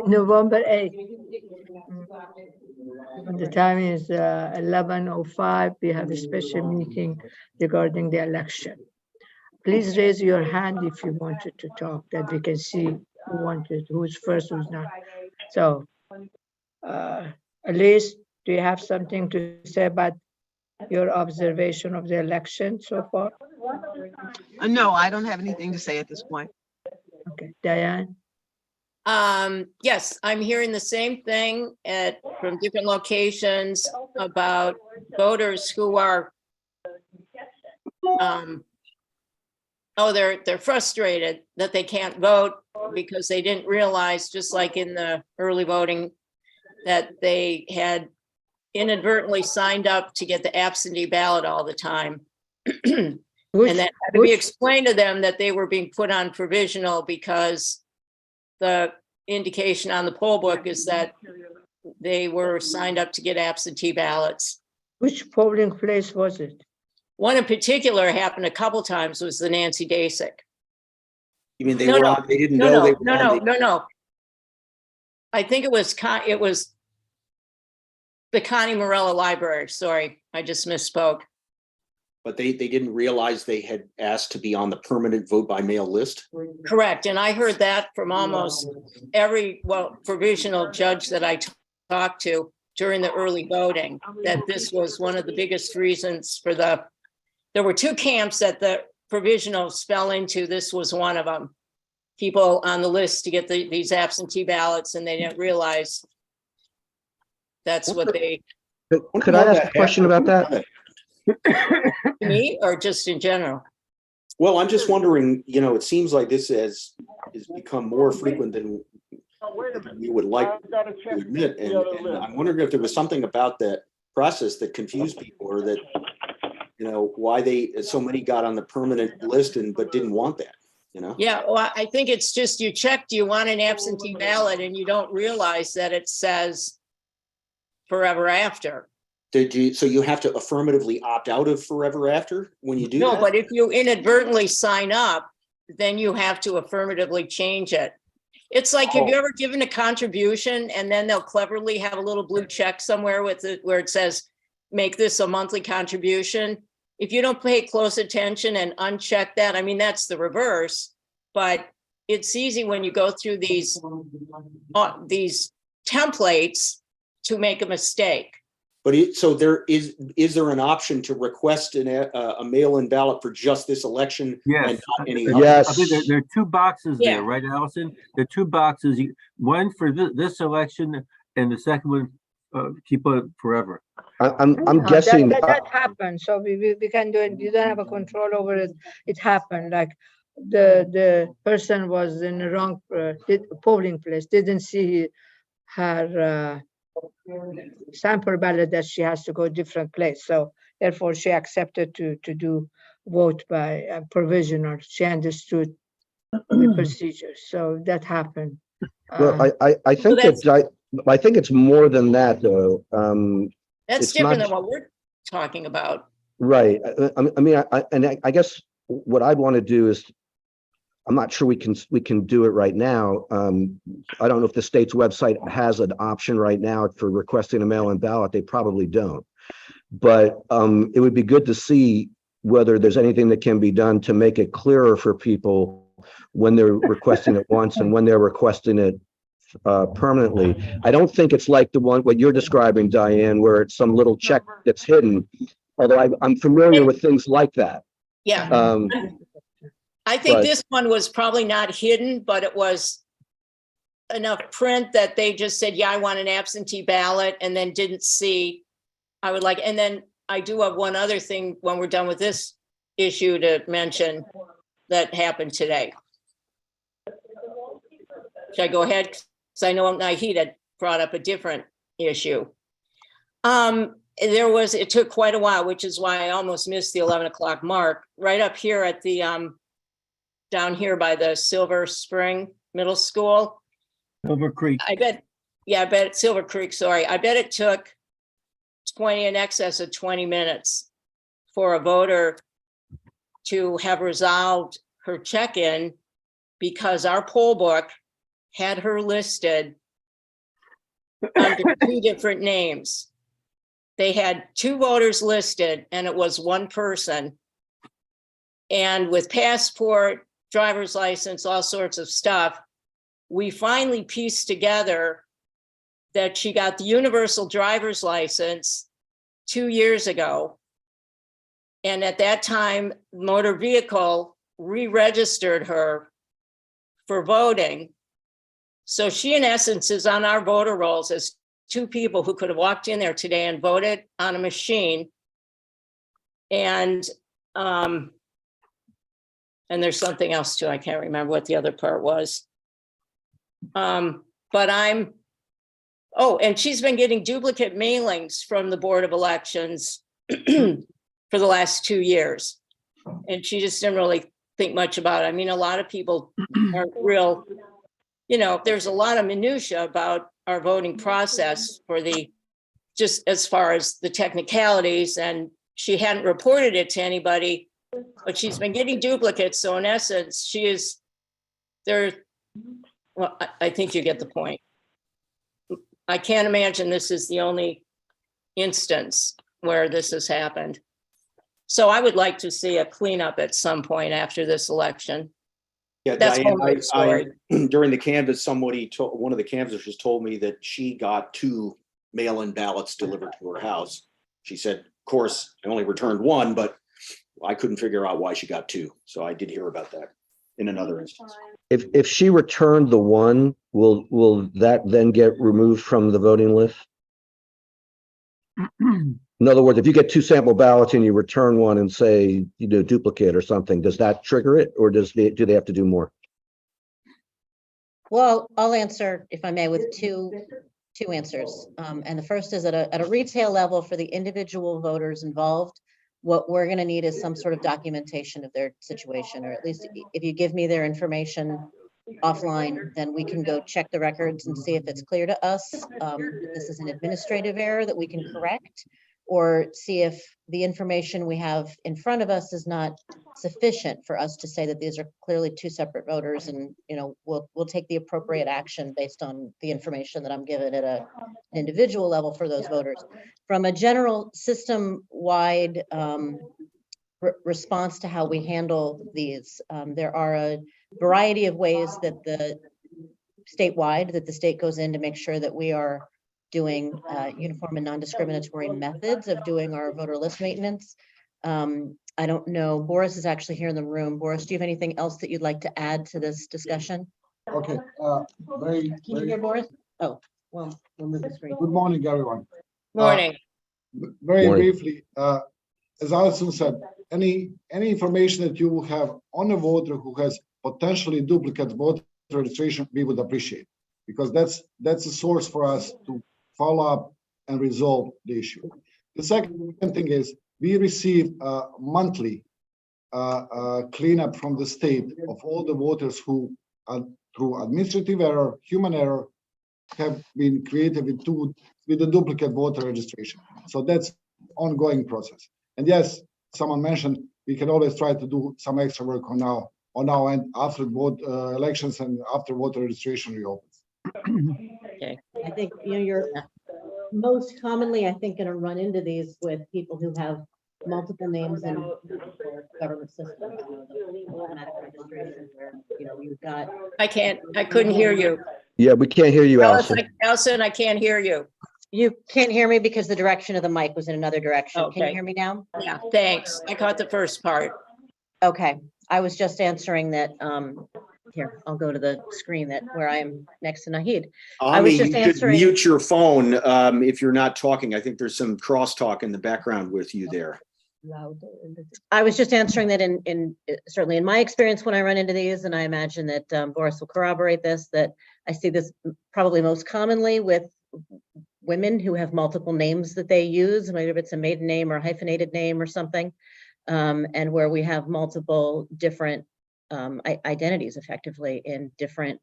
November 8th. The time is 11:05. We have a special meeting regarding the election. Please raise your hand if you wanted to talk, that we can see who wanted, who's first, who's not. So, Elise, do you have something to say about your observation of the election so far? No, I don't have anything to say at this point. Okay, Diane? Yes, I'm hearing the same thing from different locations about voters who are, they're frustrated that they can't vote because they didn't realize, just like in the early voting, that they had inadvertently signed up to get the absentee ballot all the time. And that had to be explained to them that they were being put on provisional because the indication on the poll book is that they were signed up to get absentee ballots. Which polling place was it? One in particular happened a couple times, was the Nancy Dasick. You mean they didn't know they were No. I think it was the Connie Morella Library. Sorry, I just misspoke. But they didn't realize they had asked to be on the permanent vote by mail list? Correct. And I heard that from almost every, provisional judge that I talked to during the early voting, that this was one of the biggest reasons for there were two camps that the provisionals fell into. This was one of them. People on the list to get these absentee ballots, and they didn't realize that's what they. Could I ask a question about that? Me or just in general? Well, I'm just wondering, it seems like this has become more frequent than we would like to admit. And I'm wondering if there was something about that process that confused people, or that, why so many got on the permanent list but didn't want that, Yeah, well, I think it's just you checked, you want an absentee ballot, and you don't realize that it says forever after. So you have to affirmatively opt out of forever after when you do that? No, but if you inadvertently sign up, then you have to affirmatively change it. It's like, have you ever given a contribution and then they'll cleverly have a little blue check somewhere where it says, make this a monthly contribution? If you don't pay close attention and uncheck that, I mean, that's the reverse, but it's easy when you go through these templates to make a mistake. But so is there an option to request a mail-in ballot for just this election? Yes. And not any I think there are two boxes there, right, Allison? There are two boxes, one for this election and the second one, keep it forever. I'm guessing that happened. So we can do it. You don't have a control over it. It happened. Like the person was in the wrong polling place, didn't see her sample ballot, that she has to go different place. So therefore she accepted to do vote by provisional. She understood the procedure. So that happened. Well, I think I think it's more than that, though. That's different than what we're talking about. Right. I guess what I'd want to do is, I'm not sure we can do it right now. I don't know if the state's website has an option right now for requesting a mail-in ballot. They probably don't. But it would be good to see whether there's anything that can be done to make it clearer for people when they're requesting it once and when they're requesting it permanently. I don't think it's like what you're describing, Diane, where it's some little check that's hidden, although I'm familiar with things like that. Yeah. I think this one was probably not hidden, but it was enough print that they just said, yeah, I want an absentee ballot, and then didn't see. And then I do have one other thing when we're done with this issue to mention that happened today. Should I go ahead? Because I know Nahid had brought up a different issue. It took quite a while, which is why I almost missed the 11 o'clock mark, right up here at the, down here by the Silver Spring Middle School. Silver Creek. I bet Silver Creek, sorry. I bet it took in excess of 20 minutes for a voter to have resolved her check-in, because our poll book had her listed under two different names. They had two voters listed and it was one person. And with passport, driver's license, all sorts of stuff, we finally pieced together that she got the universal driver's license 2 years ago. And at that time, motor vehicle re-registered her for voting. So she, in essence, is on our voter rolls as two people who could have walked in there today and voted on a machine. And there's something else too. I can't remember what the other part was. But and she's been getting duplicate mailings from the Board of Elections for the last 2 years. And she just didn't really think much about it. I mean, a lot of people aren't real, there's a lot of minutia about our voting process for just as far as the technicalities, and she hadn't reported it to anybody, but she's been getting duplicates. So in essence, she is there. Well, I think you get the point. I can't imagine this is the only instance where this has happened. So I would like to see a cleanup at some point after this election. Yeah, That's Diane, one story. during the canvass, one of the canvassers told me that she got 2 mail-in ballots delivered to her house. She said, of course, I only returned 1, but I couldn't figure out why she got 2. So I did hear about that in another instance. If she returned the one, will that then get removed from the voting list? In other words, if you get 2 sample ballots and you return one and say you do a duplicate or something, does that trigger it, or do they have to do more? Well, I'll answer, if I may, with two answers. And the first is at a retail level for the individual voters involved, what we're going to need is some sort of documentation of their situation, or at least if you give me their information offline, then we can go check the records and see if it's clear to us that this is an administrative error that we can correct, or see if the information we have in front of us is not sufficient for us to say that these are clearly 2 separate voters, and we'll take the appropriate action based on the information that I'm given at an individual level for those voters. From a general system-wide response to how we handle these, there are a variety of ways that the state goes in to make sure that we are doing uniform and non-discriminatory methods of doing our voter list maintenance. I don't know, Boris is actually here in the room. Boris, do you have anything else that you'd like to add to this discussion? Okay, Can you hear Boris? Oh, well, we'll move the screen. good morning, everyone. Morning. Very Morning. briefly, as Alison said, any information that you have on a voter who has potentially duplicate voter registration, we would appreciate, because that's a source for us to follow up and resolve the issue. The second thing is we receive monthly cleanup from the state of all the voters who through administrative error, human error, have been created with a duplicate voter registration. So that's ongoing process. And yes, someone mentioned we can always try to do some extra work on our end after elections and after voter registration reopens. I think you're most commonly, I think, going to run into these with people who have multiple names in government systems. Automatic registration where you've got. I couldn't hear you. Yeah, we can't hear you, Allison. Allison, I can't hear you. You can't hear me because the direction of the mic was in another direction. Can you Okay. hear me now? Yeah, thanks. I caught the first part. Okay, I was just answering that. Here, I'll go to the screen where I am next to Nahid. I was Ami, just you should answering- mute your phone if you're not talking. I think there's some crosstalk in the background with you there. I was just answering that in certainly in my experience when I run into these, and I imagine that Boris will corroborate this, that I see this probably most commonly with women who have multiple names that they use, whether it's a maiden name or a hyphenated name or something, and where we have multiple different identities effectively in different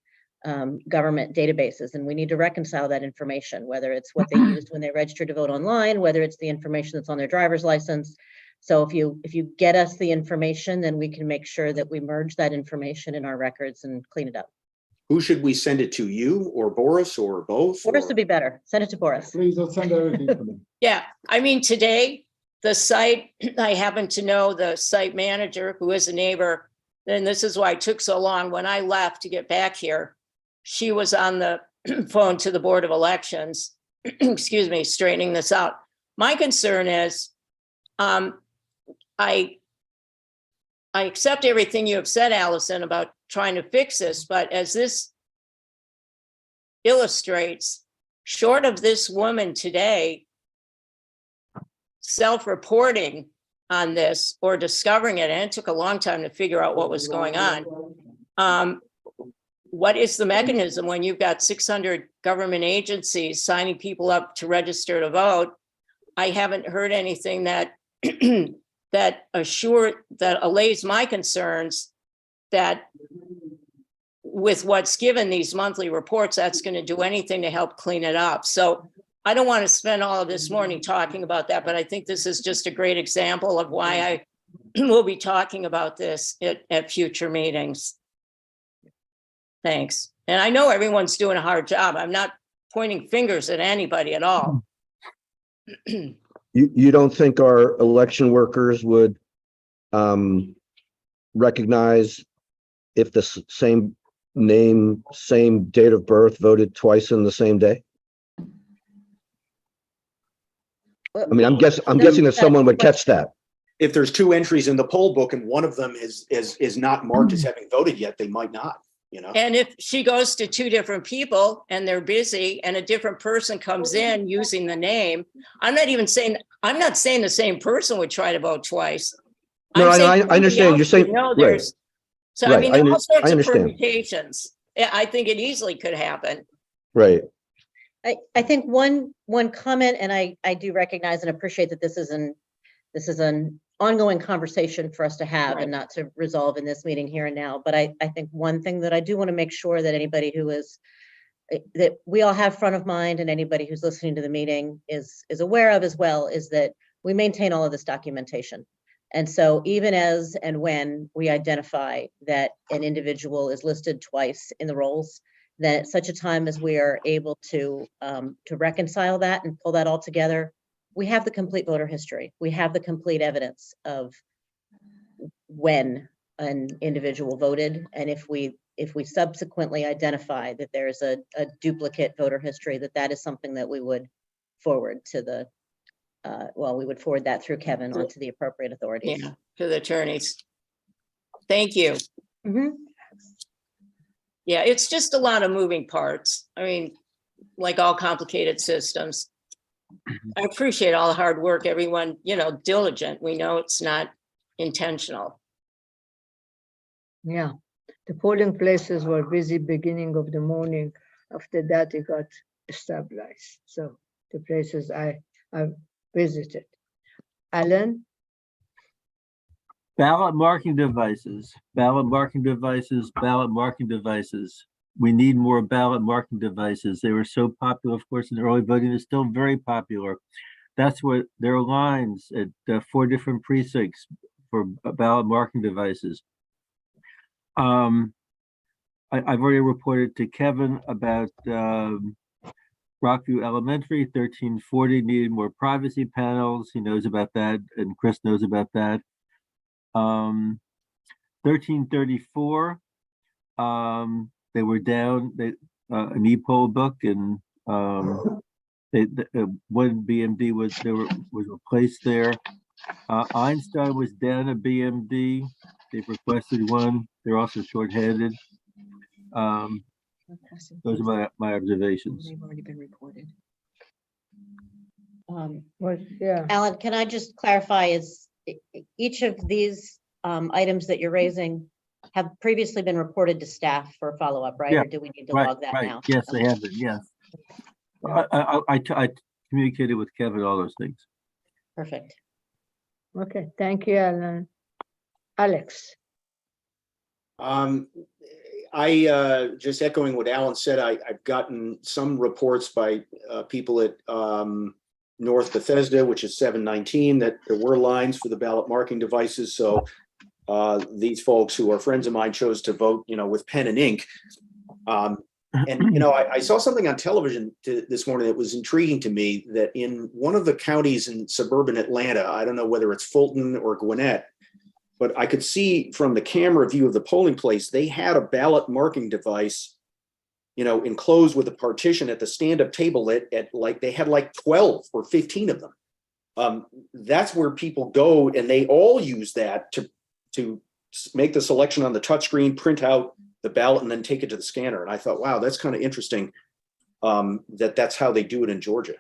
government databases, and we need to reconcile that information, whether it's what they used when they registered to vote online, whether it's the information that's on their driver's license. So if you get us the information, then we can make sure that we merge that information in our records and clean it up. who should we send it to, you or Boris or both? Boris or- would be better. Send it to Boris. Please don't send everything to me. Yeah, I mean, today, the site, I happen to know the site manager who is a neighbor, and this is why it took so long. When I left to get back here, she was on the phone to the Board of Elections, excuse me, straightening this out. My concern is, I accept everything you have said, Allison, about trying to fix this, but as this illustrates, short of this woman today self-reporting on this or discovering it, and it took a long time to figure out what was going on. What is the mechanism when you've got 600 government agencies signing people up to register to vote? I haven't heard anything that that allays my concerns that with what's given these monthly reports, that's going to do anything to help clean it up. So I don't want to spend all of this morning talking about that, but I think this is just a great example of why I will be talking about this at future meetings. Thanks. And I know everyone's doing a hard job. I'm not pointing fingers at anybody at all. You don't think our election workers would recognize if the same name, same date of birth voted twice in the same day? I mean, I'm guessing that someone would catch that. If there's two entries in the poll book and one of them is not marked as having voted yet, they might not, you know? And if she goes to two different people and they're busy and a different person comes in using the name, I'm not saying the same person would try to vote twice. No, I'm saying I understand. You're saying, no, right. there's, so I Right, mean, I all sorts of understand. permutations. Yeah, I think it easily could happen. Right. I think one comment, and I do recognize and appreciate that this is an ongoing conversation for us to have and not to resolve in this meeting here and now. But I think one thing that I do want to make sure that anybody who is, that we all have front of mind, and anybody who's listening to the meeting is aware of as well, is that we maintain all of this documentation. And so even as and when we identify that an individual is listed twice in the rolls, then at such a time as we are able to reconcile that and pull that all together, we have the complete voter history. We have the complete evidence of when an individual voted. And if we subsequently identify that there's a duplicate voter history, that is something that we would forward to the, we would forward that through Kevin onto the appropriate authorities. Yeah, to the attorneys. Thank you. Mhm. Yeah, it's just a lot of moving parts. I mean, like all complicated systems. I appreciate all the hard work, everyone, diligent. We know it's not intentional. Yeah, the polling places were busy beginning of the morning. After that, it got stabilized. So the places I visited. Alan? Ballot marking devices, ballot marking devices, ballot marking devices. We need more ballot marking devices. They were so popular, of course, in early voting. They're still very popular. That's what there are lines at 4 different precincts for ballot marking devices. I've already reported to Kevin about Rockview Elementary, 1340 needed more privacy panels. He knows about that, and Chris knows about that. 1334, they were down, an e-poll book, and one BMD was replaced there. Einstein was down a BMD. They've requested one. They're also shorthanded. Those are my observations. They've already been reported. Yeah. Alan, can I just clarify, is each of these items that you're raising have previously been reported to staff for follow-up, right? Yeah, Or do we need to log that now? Yes, they have been, yes. I communicated with Kevin all those things. Perfect. Okay, thank you, Alan. Alex? I just echoing what Alan said, I've gotten some reports by people at North Bethesda, which is 719, that there were lines for the ballot marking devices. So these folks who are friends of mine chose to vote, with pen and ink. And, you know, I saw something on television this morning that was intriguing to me, that in one of the counties in suburban Atlanta, I don't know whether it's Fulton or Gwinnett, but I could see from the camera view of the polling place, they had a ballot marking device, you know, enclosed with a partition at the stand-up table at like, they had like 12 or 15 of them. That's where people go, and they all use that to make the selection on the touchscreen, print out the ballot, and then take it to the scanner. And I thought, wow, that's kind of interesting, that's how they do it in Georgia.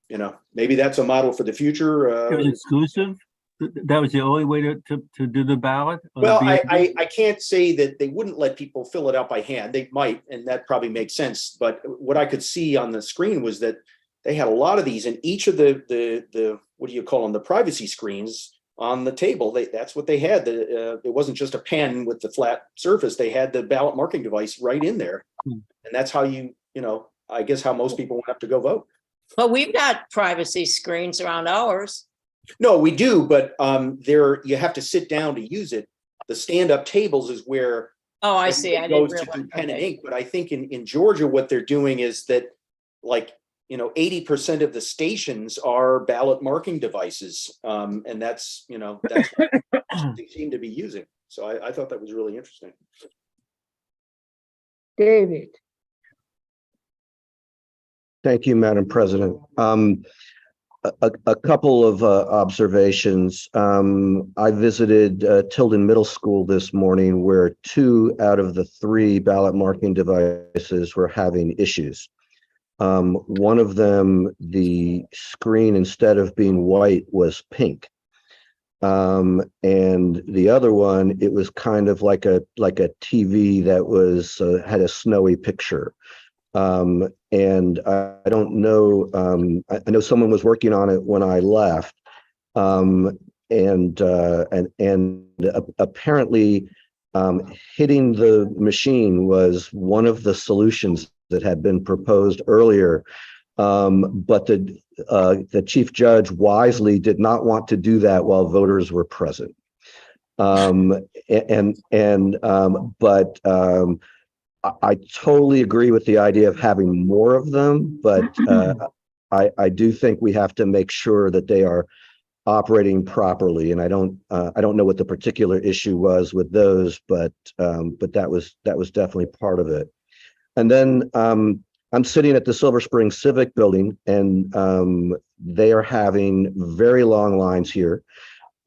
You know, maybe that's a model for the future. It was exclusive? That was the only way to do the ballot? Well, I can't say that they wouldn't let people fill it out by hand. They might, and that probably makes sense. But what I could see on the screen was that they had a lot of these, and each of the what do you call them, the privacy screens on the table, that's what they had. It wasn't just a pen with the flat surface. They had the ballot marking device right in there, and that's how you know, I guess how most people went up to go vote. But we've got privacy screens around ours. No, we do, but there you have to sit down to use it. The stand-up tables is where Oh, I see. I didn't goes to do realize. pen and Okay. ink. But I think in Georgia, what they're doing is that, like, you know, 80% of the stations are ballot marking devices, and that's, you know, that's what they seem to be using. So I thought that was really interesting. David. Thank you, Madam President. A couple of observations. I visited Tilden Middle School this morning, where 2 out of the 3 ballot marking devices were having issues. One of them, the screen, instead of being white, was pink. And the other one, it was kind of like a TV that was had a snowy picture. And I don't know, I know someone was working on it when I left. And apparently hitting the machine was one of the solutions that had been proposed earlier. But the chief judge wisely did not want to do that while voters were present. I totally agree with the idea of having more of them, but I do think we have to make sure that they are operating properly. And I don't know what the particular issue was with those, but that was definitely part of it. And then I'm sitting at the Silver Spring Civic Building, and they are having very long lines here.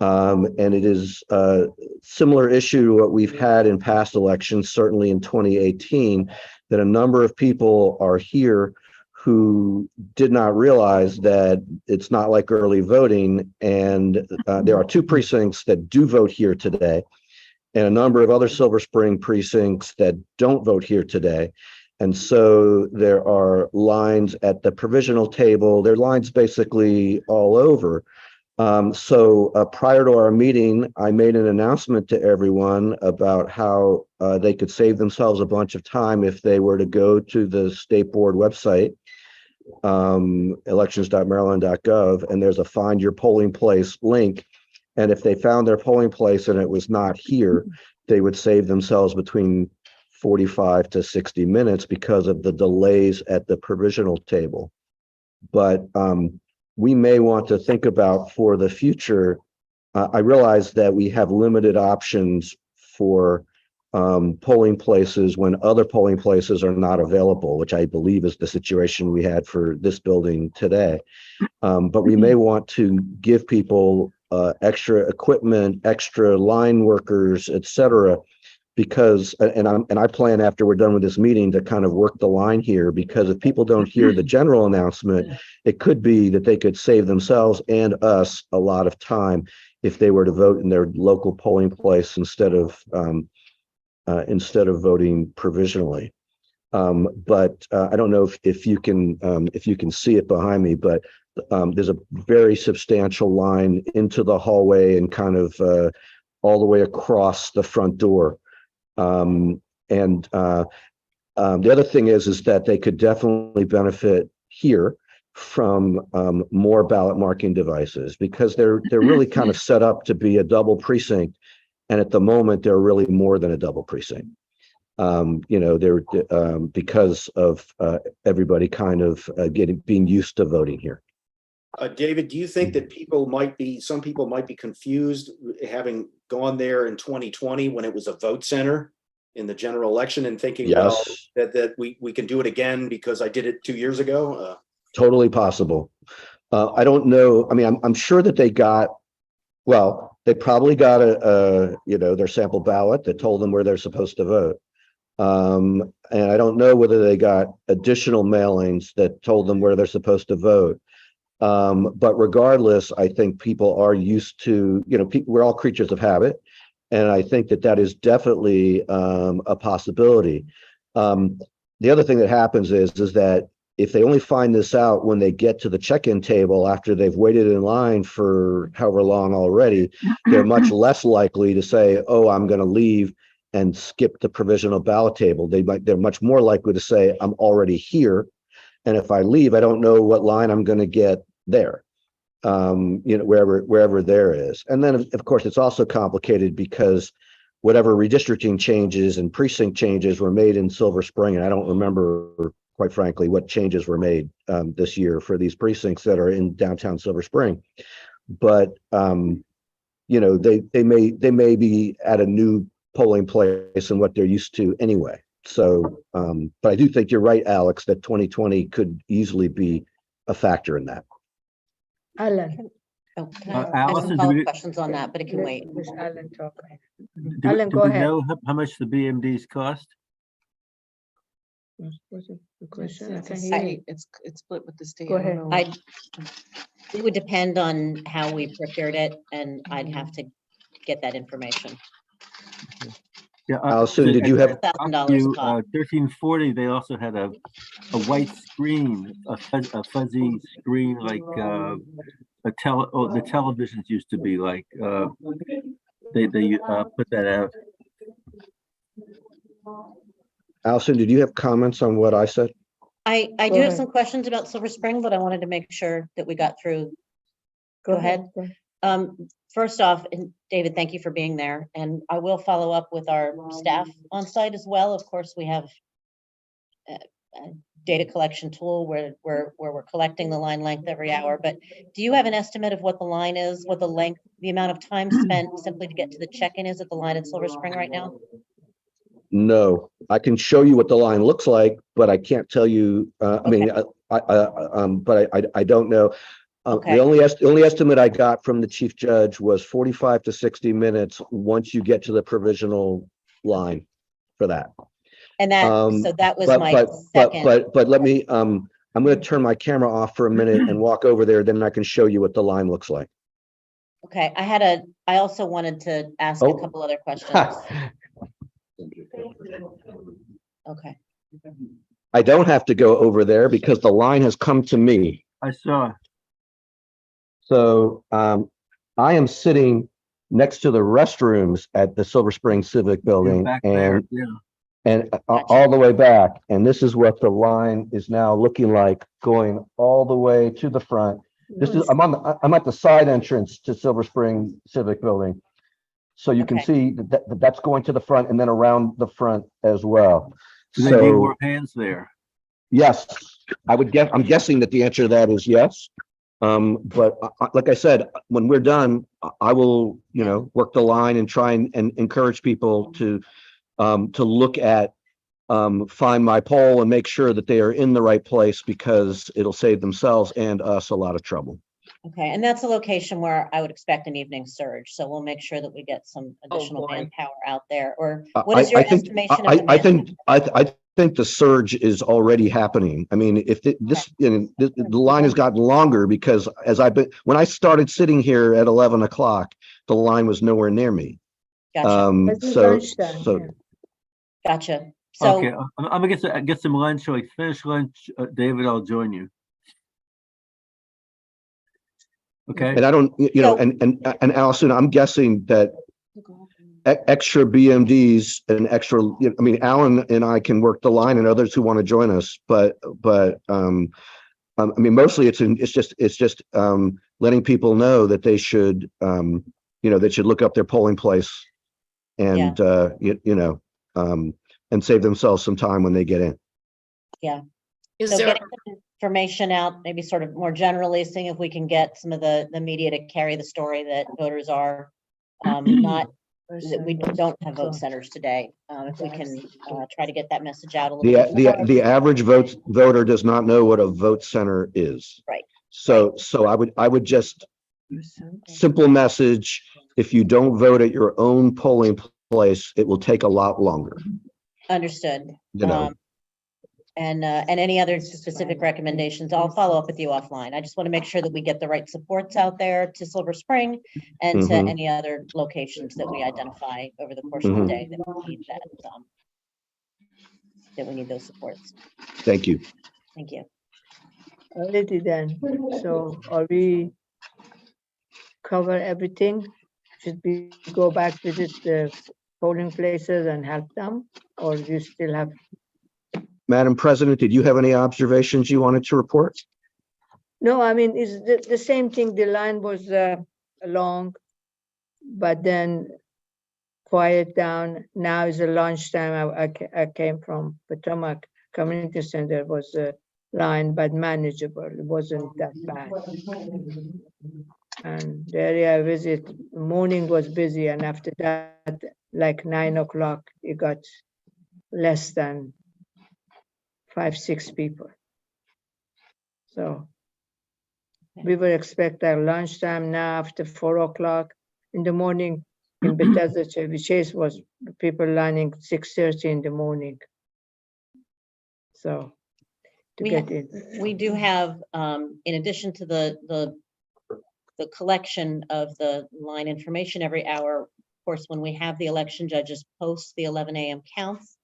And it is a similar issue to what we've had in past elections, certainly in 2018, that a number of people are here who did not realize that it's not like early voting. And there are 2 precincts that do vote here today, and a number of other Silver Spring precincts that don't vote here today. And so there are lines at the provisional table. There are lines basically all over. So prior to our meeting, I made an announcement to everyone about how they could save themselves a bunch of time if they were to go to the state board website, elections.maryland.gov, and there's a find your polling place link. And if they found their polling place and it was not here, they would save themselves between 45 to 60 minutes because of the delays at the provisional table. But we may want to think about for the future. I realize that we have limited options for polling places when other polling places are not available, which I believe is the situation we had for this building today. But we may want to give people extra equipment, extra line workers, et cetera, because, and I plan after we're done with this meeting to kind of work the line here, because if people don't hear the general announcement, it could be that they could save themselves and us a lot of time if they were to vote in their local polling place instead of voting provisionally. But I don't know if you can see it behind me, but there's a very substantial line into the hallway and kind of all the way across the front door. The other thing is that they could definitely benefit here from more ballot marking devices, because they're really kind of set up to be a double precinct, and at the moment they're really more than a double precinct. They're because of everybody kind of being used to voting here. David, do you think that some people might be confused having gone there in 2020 when it was a vote center in the general election and thinking, well, Yes, that we can do it again because I did it 2 years ago? totally possible. I don't know. I mean, I'm sure that they probably got their sample ballot that told them where they're supposed to vote. And I don't know whether they got additional mailings that told them where they're supposed to vote. But regardless, I think people are used to, we're all creatures of habit. And I think that is definitely a possibility. The other thing that happens is that if they only find this out when they get to the check-in table after they've waited in line for however long already, they're much less likely to say, oh, I'm going to leave and skip the provisional ballot table. They're much more likely to say, I'm already here. And if I leave, I don't know what line I'm going to get there, wherever there is. And then, of course, it's also complicated because whatever redistricting changes and precinct changes were made in Silver Spring, and I don't remember, quite frankly, what changes were made this year for these precincts that are in downtown Silver Spring. But they may be at a new polling place and what they're used to anyway. So, but I do think you're right, Alex, that 2020 could easily be a factor in that. Alan. Oh, can I have some Allison, do follow-up we, questions on that, but it can wait. Miss Alan talk. do, Alan, do go we ahead. know how much the BMDs cost? What's the question? I It's can a hear you. state. It's split with the state. Go I don't ahead. know. It would depend on how we procured it, and I'd have to get that information. Yeah, Allison, did you have, $1,000 a you, pop. 1340, they also had a white screen, a fuzzy screen like the televisions used to be like. They put that out. Allison, did you have comments on what I said? I Go do have ahead. some questions about Silver Spring, but I wanted to make sure that we got through. Go ahead. First off, and David, thank you for being there. And I will follow up with our staff on site as well. Of course, we have a data collection tool where we're collecting the line length every hour. But do you have an estimate of what the line is, what the length, the amount of time spent simply to get to the check-in is at the line at Silver Spring right now? No, I can show you what the line looks like, but I can't tell you. I mean, I don't know. Okay. The only estimate I got from the chief judge was 45 to 60 minutes once you get to the provisional line for that. And that, so that was my second. But let me, I'm going to turn my camera off for a minute and walk over there. Then I can show you what the line looks like. Okay, I also wanted to ask a couple other questions. Okay. I don't have to go over there because the line has come to me. I saw. So I am sitting next to the restrooms at the Silver Spring Civic Building Back there, and yeah. all the way back. And this is what the line is now looking like, going all the way to the front. I'm at the side entrance to Silver Spring Civic Building. So you can see that's going to the front and then around the front as well. Do they need more hands there? Yes, I'm guessing that the answer to that is yes. But like I said, when we're done, I will, work the line and try and encourage people to look at, find my poll and make sure that they are in the right place because it'll save themselves and us a lot of trouble. Okay, and that's a location where I would expect an evening surge. So we'll make sure that we get some additional manpower out there. Or what is your estimation of the manpower? I think the surge is already happening. I mean, if the line has gotten longer because when I started sitting here at 11 o'clock, the line was nowhere near me. Gotcha. Gotcha. So Okay, I'm gonna get some lunch. Like finish lunch, David, I'll join you. Okay. And I don't, and Allison, I'm guessing that extra BMDs and extra, I mean, Alan and I can work the line and others who want to join us, but I mean, mostly it's just letting people know that they should, they should look up their polling place and, and save themselves some time when they get in. Is So there, getting some information out, maybe sort of more generally, seeing if we can get some of the media to carry the story that voters are not, that we don't have vote centers today. If we can try to get that message out a little bit more. The average voter does not know what a vote center is. Right. So I would just simple message, if you don't vote at your own polling place, it will take a lot longer. Understood. You know, And any other specific recommendations, I'll follow up with you offline. I just want to make sure that we get the right supports out there to Silver Spring and to Mhm. any other locations that we identify over the course of the Mhm. day that we need that we need those supports. thank you. Thank you. Alrighty then. So are we cover everything? Should we go back, visit the polling places and help them? Or do you still have? Madam President, did you have any observations you wanted to report? No, I mean, it's the same thing. The line was long, but then quiet down. Now is a lunchtime. I came from Potomac Community Center. Was a line, but manageable. It wasn't that bad. And the area I visit, morning was busy, and after that, like 9 o'clock, it got less than 5-6 people. So we would expect our lunchtime now after 4 o'clock in the morning in Bethesda Chevy Chase was people lining 6:30 in the morning. So to We get in. We do have, in addition to the collection of the line information every hour, of course, when we have the election judges post the 11 a.m. counts,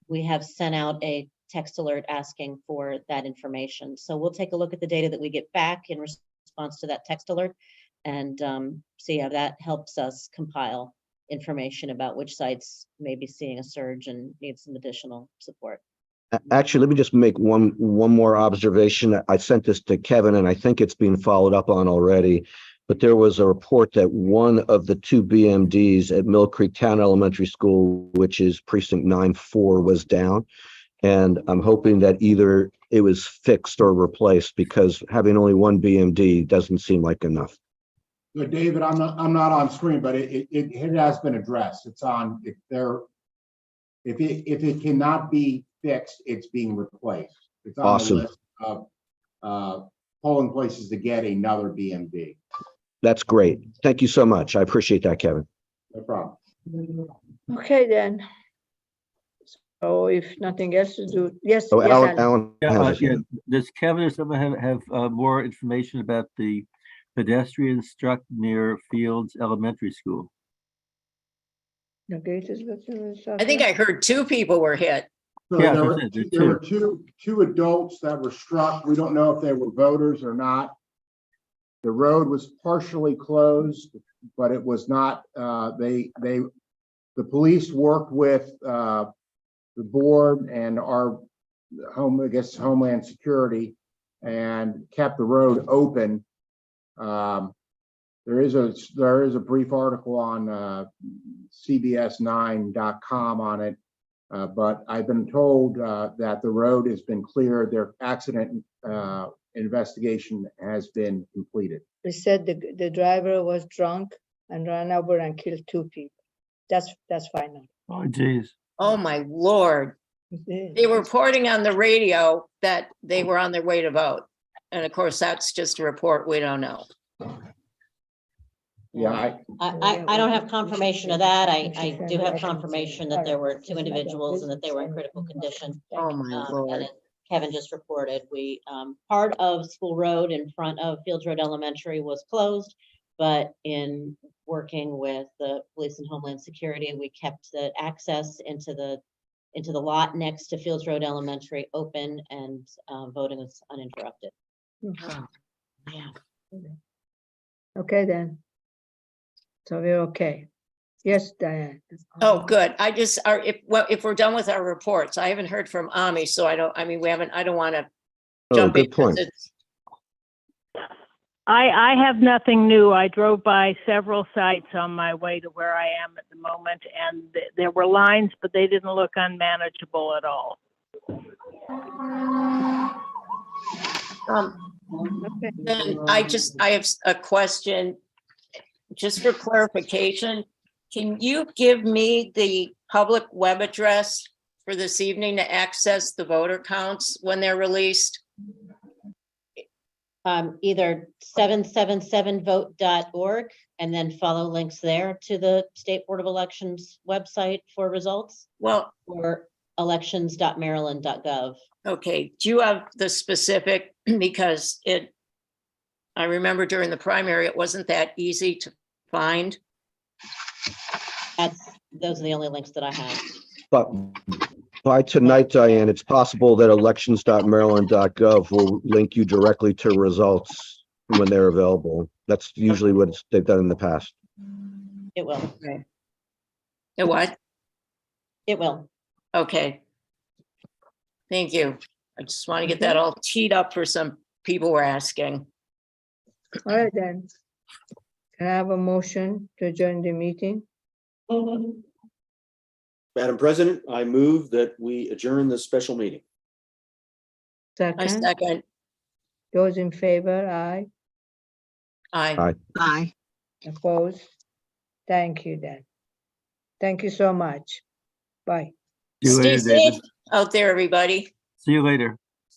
we have sent out a text alert asking for that information. So we'll take a look at the data that we get back in response to that text alert and see how that helps us compile information about which sites may be seeing a surge and need some additional support. Actually, let me just make one more observation. I sent this to Kevin, and I think it's being followed up on already. But there was a report that one of the 2 BMDs at Mill Creek Town Elementary School, which is precinct 9-4, was down. And I'm hoping that either it was fixed or replaced, because having only one BMD doesn't seem like enough. So David, I'm not on screen, but it has been addressed. It's on, if it cannot be fixed, it's being replaced. It's on Awesome. the list of polling places to get another BMD. That's great. Thank you so much. I appreciate that, Kevin. No problem. Okay then. So if nothing else to do, yes, Oh, yes, Alan. Alan has it. Does Kevin or someone have more information about the pedestrian struck near Fields Elementary School? The gate is looking. I think I heard 2 people were hit. So Yeah, there that's it. were two adults that were struck. We don't know if they were voters or not. The road was partially closed, but it was not, the police worked with the board and our Homeland Security and kept the road open. There is a brief article on CBS9.com on it, but I've been told that the road has been cleared. Their accident investigation has been completed. They said the driver was drunk and ran over and killed 2 people. That's final. Oh, geez. Oh, my Lord. They were reporting on the radio that they were on their way to vote. And of course, that's just a report. We don't know. Yeah, I don't have confirmation of that. I do have confirmation that there were 2 individuals and that they were in critical condition. Oh, my And Lord. as Kevin just reported, we, part of School Road in front of Fields Road Elementary was closed, but in working with the police and Homeland Security, we kept the access into the lot next to Fields Road Elementary open, and voting was uninterrupted. Oh, man. Okay then. So we're okay. Yes, Diane. Oh, good. I just are, if we're done with our reports, I haven't heard from Ami, so I don't want to Oh, jump good in. 'Cause point. it's- I have nothing new. I drove by several sites on my way to where I am at the moment, and there were lines, but they didn't look unmanageable at all. Okay. Then I have a question, just for clarification. Can you give me the public web address for this evening to access the voter counts when they're released? Either 777vote.org and then follow links there to the State Board of Elections website for results, Well, or elections.maryland.gov. okay, do you have the specific, because I remember during the primary, it wasn't that easy to find. Those are the only links that I have. But by tonight, Diane, it's possible that elections.maryland.gov will link you directly to results when they're available. That's usually what they've done in the past. It will. The what? It will. Okay. Thank you. I just want to get that all teed up for some people were asking. All right then. Can I have a motion to adjourn the meeting? Madam President, I move that we adjourn this special meeting. I Second, second. those in favor, aye. Aye. Aye. Opposed? Thank you then. Thank you so much. Bye. See you later, Stay David. safe out there, everybody. See you later.